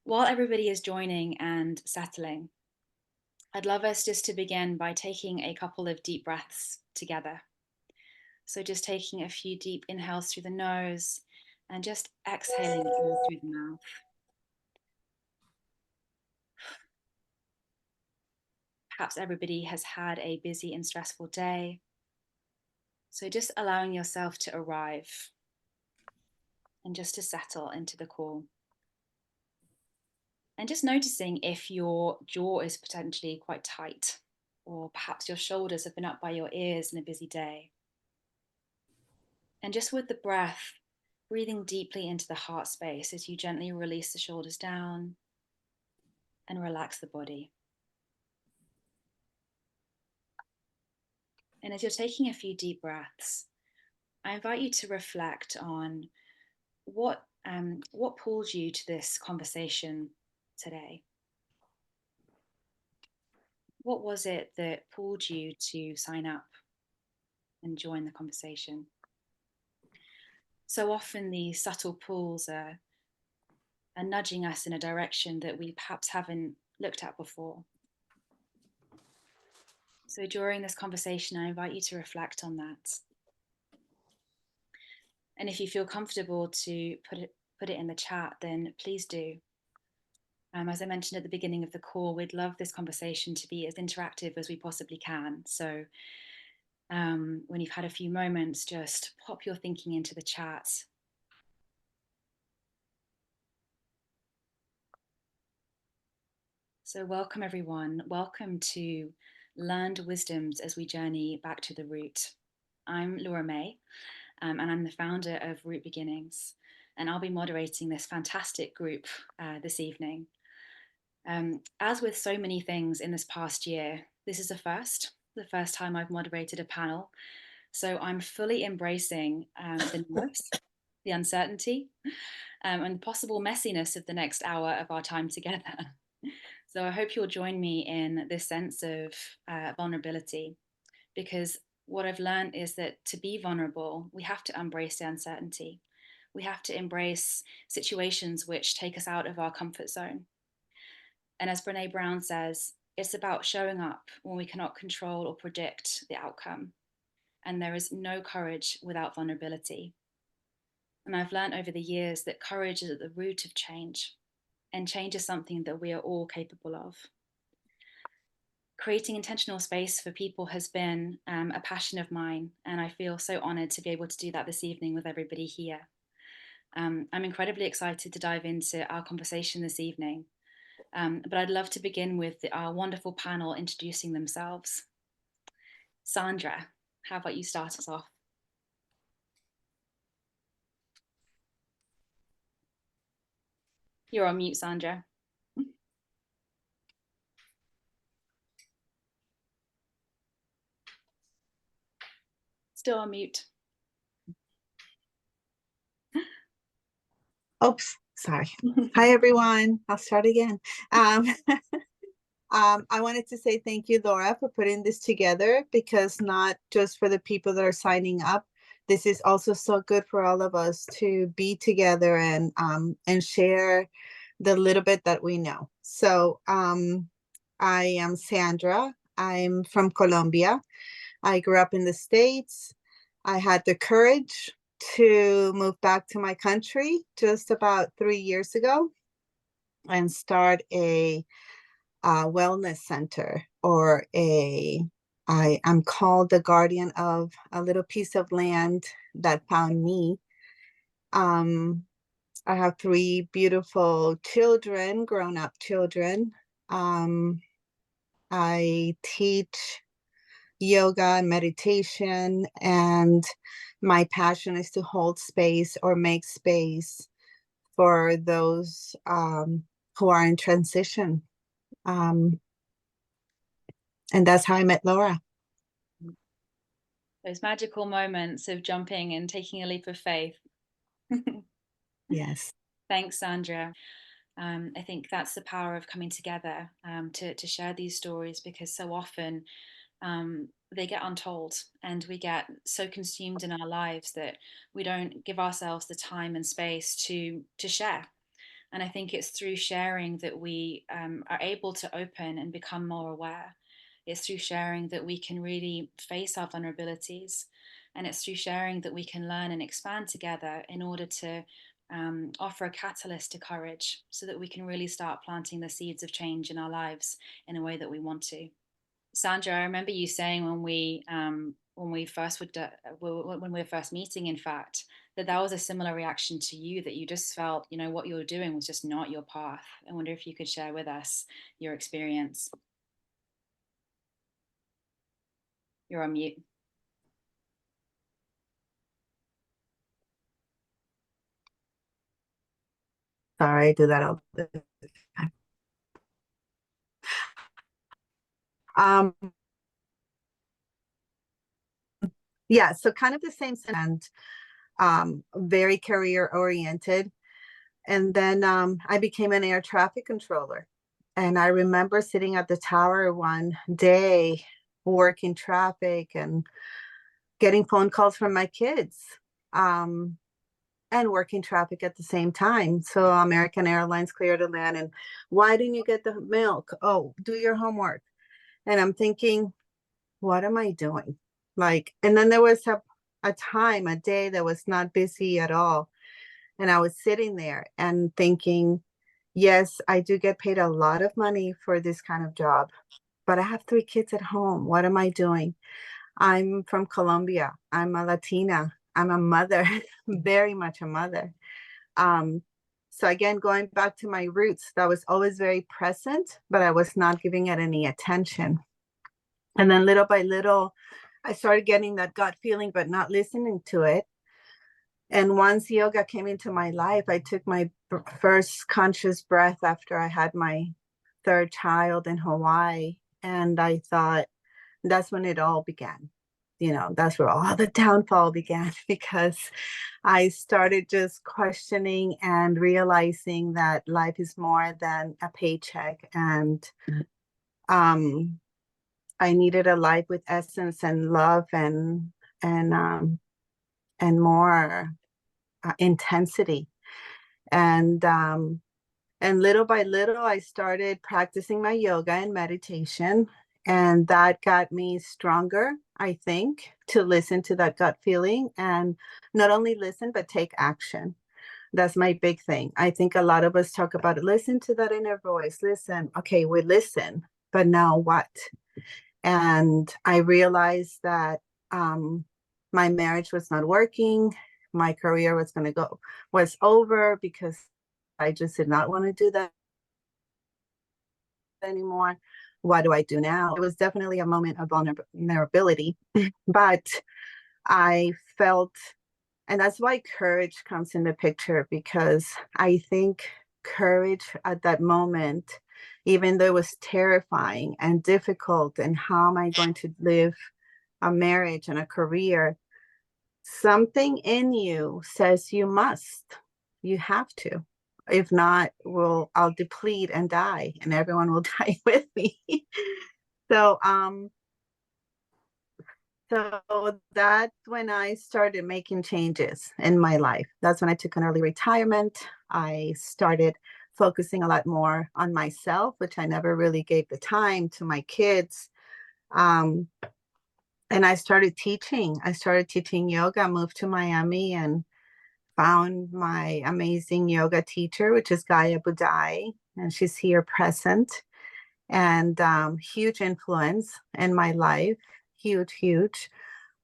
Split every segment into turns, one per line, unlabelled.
While everybody is joining and settling, I'd love us just to begin by taking a couple of deep breaths together. So, just taking a few deep inhales through the nose and just exhaling in through the mouth. Perhaps everybody has had a busy and stressful day. So, just allowing yourself to arrive and just to settle into the call. And just noticing if your jaw is potentially quite tight, or perhaps your shoulders have been up by your ears in a busy day. And just with the breath, breathing deeply into the heart space as you gently release the shoulders down and relax the body. And as you're taking a few deep breaths, I invite you to reflect on what pulled you to this conversation today. What was it that pulled you to sign up and join the conversation? So often these subtle pulls are nudging us in a direction that we perhaps haven't looked at before. So during this conversation, I invite you to reflect on that. And if you feel comfortable to put it in the chat, then please do. As I mentioned at the beginning of the call, we'd love this conversation to be as interactive as we possibly can. So when you've had a few moments, just pop your thinking into the chat. So welcome everyone. Welcome to Learned Wisdoms as we journey back to the root. I'm Laura May, and I'm the founder of Root Beginnings, and I'll be moderating this fantastic group this evening. As with so many things in this past year, this is the first time I've moderated a panel. So I'm fully embracing the nerves, the uncertainty, and the possible messiness of the next hour of our time together. So I hope you'll join me in this sense of vulnerability, because what I've learned is that to be vulnerable, we have to embrace the uncertainty. We have to embrace situations which take us out of our comfort zone. And as Brene Brown says, it's about showing up when we cannot control or predict the outcome. And there is no courage without vulnerability. And I've learned over the years that courage is at the root of change, and change is something that we are all capable of. Creating intentional space for people has been a passion of mine, and I feel so honored to be able to do that this evening with everybody here. I'm incredibly excited to dive into our conversation this evening, but I'd love to begin with our wonderful panel introducing themselves. Sandra, how about you start us off? You're on mute, Sandra. Still on mute.
Oops, sorry. Hi, everyone. I'll start again. I wanted to say thank you, Laura, for putting this together, because not just for the people that are signing up, this is also so good for all of us to be together and share the little bit that we know. So I am Sandra. I'm from Colombia. I grew up in the States. I had the courage to move back to my country just about 3 years ago and start a wellness center, or I'm called the guardian of a little piece of land that found me. I have three beautiful children, grown-up children. I teach yoga and meditation, and my passion is to hold space or make space for those who are in transition. And that's how I met Laura.
Those magical moments of jumping and taking a leap of faith.
Yes.
Thanks, Sandra. I think that's the power of coming together to share these stories, because so often they get untold, and we get so consumed in our lives that we don't give ourselves the time and space to share. And I think it's through sharing that we are able to open and become more aware. It's through sharing that we can really face our vulnerabilities. And it's through sharing that we can learn and expand together in order to offer a catalyst to courage so that we can really start planting the seeds of change in our lives in a way that we want to. Sandra, I remember you saying when we first when we were first meeting, in fact, that was a similar reaction to you, that you just felt, you know, what you were doing was just not your path. I wonder if you could share with us your experience. You're on mute.
Sorry, I do that all the time. Um, yeah, so kind of the same and very career oriented. And then I became an air traffic controller. And I remember sitting at the tower one day, working traffic and getting phone calls from my kids, um, and working traffic at the same time. So American Airlines cleared to land. And why didn't you get the milk? Oh, do your homework. And I'm thinking, what am I doing? Like, and then there was a time, a day that was not busy at all. And I was sitting there and thinking, yes, I do get paid a lot of money for this kind of job, but I have 3 kids at home. What am I doing? I'm from Colombia. I'm a Latina. I'm a mother, very much a mother. Um, so again, going back to my roots, that was always very present, but I was not giving it any attention. And then little by little, I started getting that gut feeling, but not listening to it. And once yoga came into my life, I took my first conscious breath after I had my third child in Hawaii. And I thought that's when it all began. You know, that's where all the downfall began because I started just questioning and realizing that life is more than a paycheck. And um, I needed a life with essence and love and and more intensity. And and little by little, I started practicing my yoga and meditation, and that got me stronger, I think, to listen to that gut feeling and not only listen but take action. That's my big thing. I think a lot of us talk about it. Listen to that inner voice. Listen. Okay, we listen, but now what? And I realized that my marriage was not working. My career was over because I just did not want to do that anymore. What do I do now? It was definitely a moment of vulnerability, but I felt, and that's why courage comes in the picture, because I think courage at that moment, even though it was terrifying and difficult, and how am I going to live a marriage and a career, something in you says you must, you have to. If not, I'll deplete and die, and everyone will die with me. so so that's when I started making changes in my life. That's when I took an early retirement. I started focusing a lot more on myself, which I never really gave the time to my kids. Um, and I started teaching. I started teaching yoga, moved to Miami, and found my amazing yoga teacher, which is Gaia Budai, and she's here present. And huge influence in my life, huge, huge.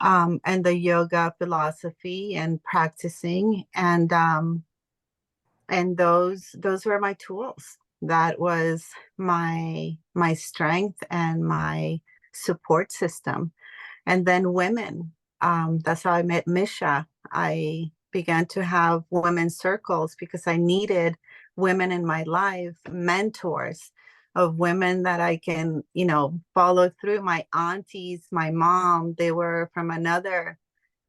And the yoga philosophy and practicing, and those were my tools. That was my strength and my support system. And then women. That's how I met Misha. I began to have women's circles because I needed women in my life, mentors of women that I can, follow through. My aunties, my mom, they were from another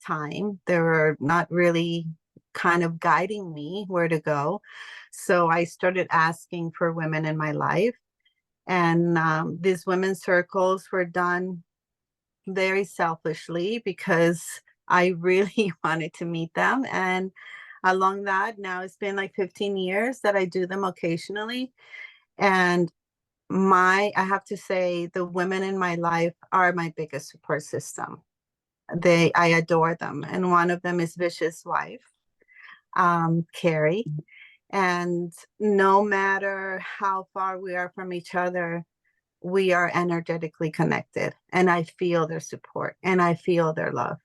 time. They were not really kind of guiding me where to go. So I started asking for women in my life. And these women's circles were done very selfishly because I really wanted to meet them. And along that. Now it's been like 15 years that I do them occasionally. And I have to say, the women in my life are my biggest support system. I adore them. And one of them is Vicious wife, Carrie. And no matter how far we are from each other, we are energetically connected. And I feel their support and I feel their love.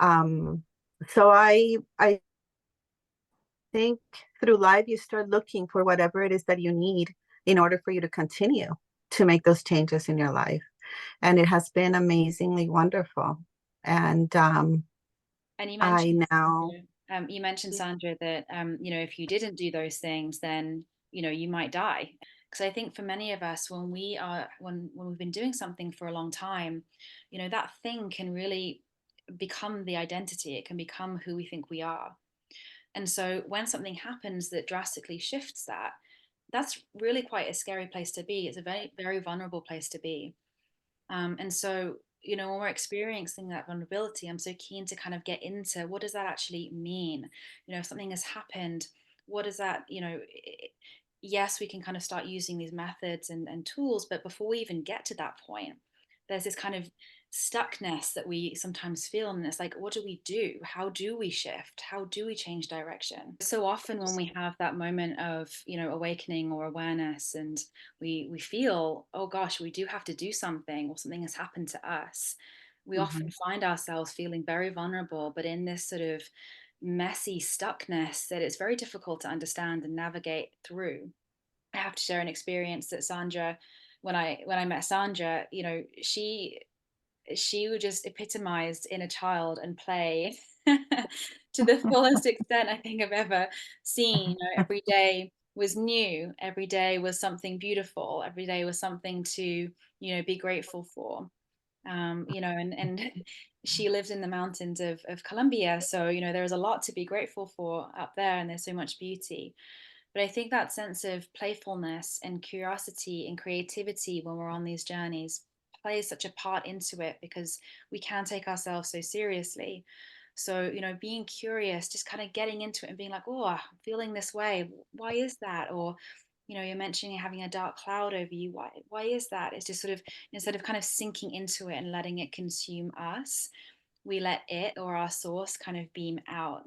Um, so I think through life you start looking for whatever it is that you need in order for you to continue to make those changes in your life. And it has been amazingly wonderful. And
And you
I
mentioned,
now,
you mentioned, Sandra, that if you didn't do those things, then you might die. Because I think for many of us, when we've been doing something for a long time, that thing can really become the identity. It can become who we think we are. And so when something happens that drastically shifts that, that's really quite a scary place to be. It's a very, very vulnerable place to be. And so, when we're experiencing that vulnerability, I'm so keen to kind of get into what does that actually mean? If something has happened, what does that, yes, we can kind of start using these methods and tools, but before we even get to that point, there's this kind of stuckness that we sometimes feel. And it's like, what do we do? How do we shift? How do we change direction? So often when we have that moment of, awakening or awareness, and we feel, oh gosh, we do have to do something, or something has happened to us, we often
mhm,
find ourselves feeling very vulnerable, but in this sort of messy stuckness that it's very difficult to understand and navigate through. I have to share an experience that Sandra, when I met Sandra, she would just epitomize inner child and play to the fullest extent I think I've ever seen. Every day was new. Every day was something beautiful. Every day was something to, be grateful for. And she lives in the mountains of Colombia. So, there's a lot to be grateful for up there, and there's so much beauty. But I think that sense of playfulness and curiosity and creativity when we're on these journeys plays such a part into it, because we can take ourselves so seriously. So, being curious, just kind of getting into it and being like, oh, I'm feeling this way. Why is that? Or, you're mentioning having a dark cloud over you. Why is that? It's just sort of, instead of kind of sinking into it and letting it consume us, we let it or our source kind of beam out.